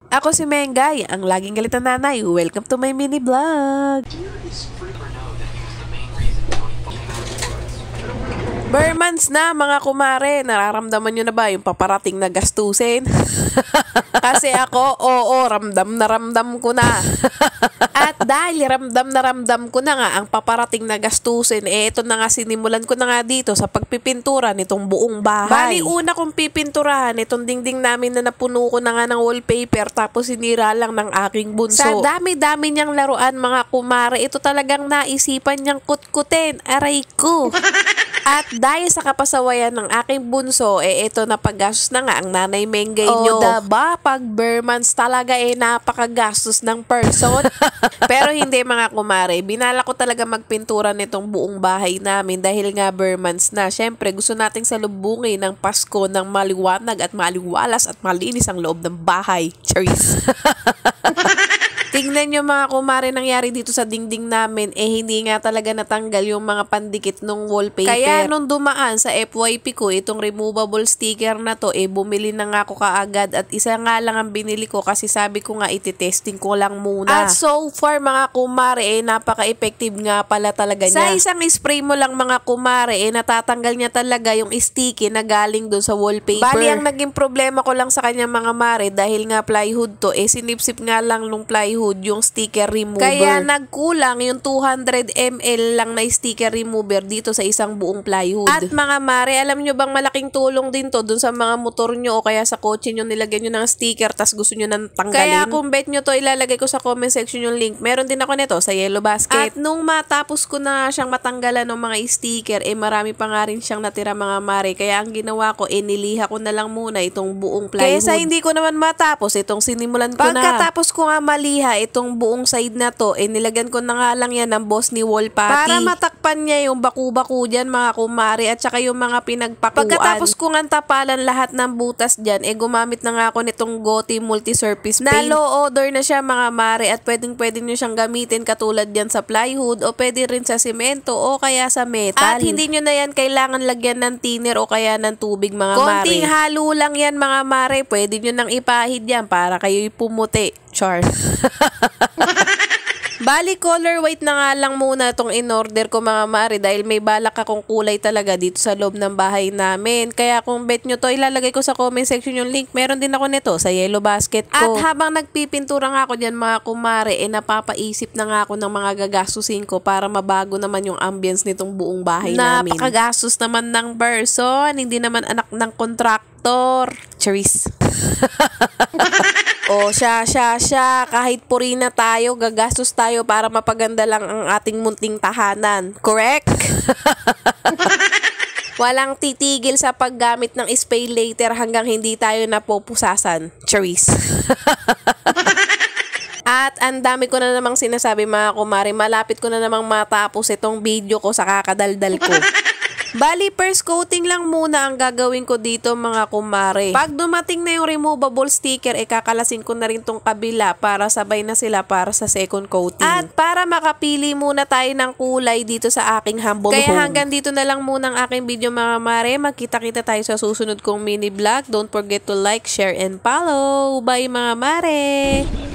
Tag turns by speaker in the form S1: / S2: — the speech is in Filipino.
S1: Ako si Mengay, ang laging galit na nanay. Welcome to my mini vlog. Bermans na mga kumare, nararamdaman nyo na ba yung paparating na gastusin? Kasi ako, oo, ramdam na ramdam ko na. At dahil ramdam na ramdam ko na nga ang paparating na gastusin, ito na nga sinimulan ko na nga dito sa pagpipintura nitong buong bahay. Bali, una kong pipinturahan itong dingding namin na napuno ko na nga ng wallpaper tapos sinira lang ng aking bunso. Sa dami-dami niyang laruan mga kumare, ito talagang naisipan niyang kutkutin. Aray ko! At dahil sa kapasawayan ng aking bunso, ito na paggastos na nga ang nanay Mengay nyo. Diba? Pag Bermans talaga napakagastos ng person. Pero hindi mga kumare, binala ko talaga magpintura nitong buong bahay namin dahil nga Bermans na. Syempre, gusto nating salubungin ng Pasko ng maliwanag at maliwalas at malinis ang loob ng bahay. Charis! Tingnan nyo mga kumare, nangyari dito sa dingding namin, hindi nga talaga natanggal yung mga pandikit nung wallpaper. Kaya nung dumaan sa FYP ko, itong removable sticker na to, bumili na nga ako kaagad at isa nga lang ang binili ko kasi sabi ko nga ititesting ko lang muna. At so far mga kumare, napaka-effective nga pala talaga niya. Sa isang spray mo lang mga kumare, natatanggal niya talaga yung sticky na galing dun sa wallpaper. Bali, ang naging problema ko lang sa kanya mga mare, dahil nga plywood to, sinipsip nga lang nung plywood yung sticker remover. Kaya nagkulang yung 200 ml lang na sticker remover dito sa isang buong plywood. At mga mare, alam nyo bang malaking tulong din to dun sa mga motor nyo o kaya sa kotse nyo, nilagyan nyo ng sticker tas gusto nyo nang tanggalin. Kaya kung bet nyo to, ilalagay ko sa comment section yung link. Meron din ako nito sa Yellow Basket. At nung matapos ko na siyang matanggalan ng mga sticker, marami pa nga rin siyang natira mga mare. Kaya ang ginawa ko, niliha ko na lang muna itong buong plywood. Kaya hindi ko naman matapos, itong sinimulan ko na. Pagkatapos ko nga maliha itong buong side na to, nilagyan ko na nga lang yan ng boss ni wall putty. Para matakpan niya yung baku-baku dyan mga kumare at saka yung mga pinagpakuan. Pagkatapos ko nga tapalan lahat ng butas dyan, gumamit na nga ako nitong Gotti multi-surface paint. Na low odor na siya mga mare at pwedeng-pwede nyo siyang gamitin katulad yan sa plywood o pwede rin sa semento o kaya sa metal. At hindi nyo na yan kailangan lagyan ng thinner o kaya ng tubig mga mare. Konting halo lang yan mga mare, pwede nyo nang ipahid yan para kayo'y pumuti. Char. Bali, color white na nga lang muna itong in-order ko mga mare dahil may balak akong kulay talaga dito sa loob ng bahay namin. Kaya kung bet nyo to, ilalagay ko sa comment section yung link. Meron din ako nito sa Yellow Basket ko. At habang nagpipintura nga ako dyan mga kumare, napapaisip na nga ako ng mga gagastusin ko para mabago naman yung ambience nitong buong bahay namin. Napakagastos naman ng person, hindi naman anak ng kontraktor. Charis. O siya, kahit puri na tayo, gagastos tayo para mapaganda lang ang ating munting tahanan. Correct? Walang titigil sa paggamit ng spay later hanggang hindi tayo napupusasan. Charis. At ang dami ko na namang sinasabi mga kumare, malapit ko na namang matapos itong video ko sa kakadaldal ko. Bali, first coating lang muna ang gagawin ko dito mga kumare. Pag dumating na yung removable sticker, kakalasin ko na rin tong kabila para sabay na sila para sa second coating. At para makapili muna tayo ng kulay dito sa aking humble home. Kaya hanggang dito na lang muna ang aking video mga mare. Magkita-kita tayo sa susunod kong mini vlog. Don't forget to like, share, and follow. Bye mga mare!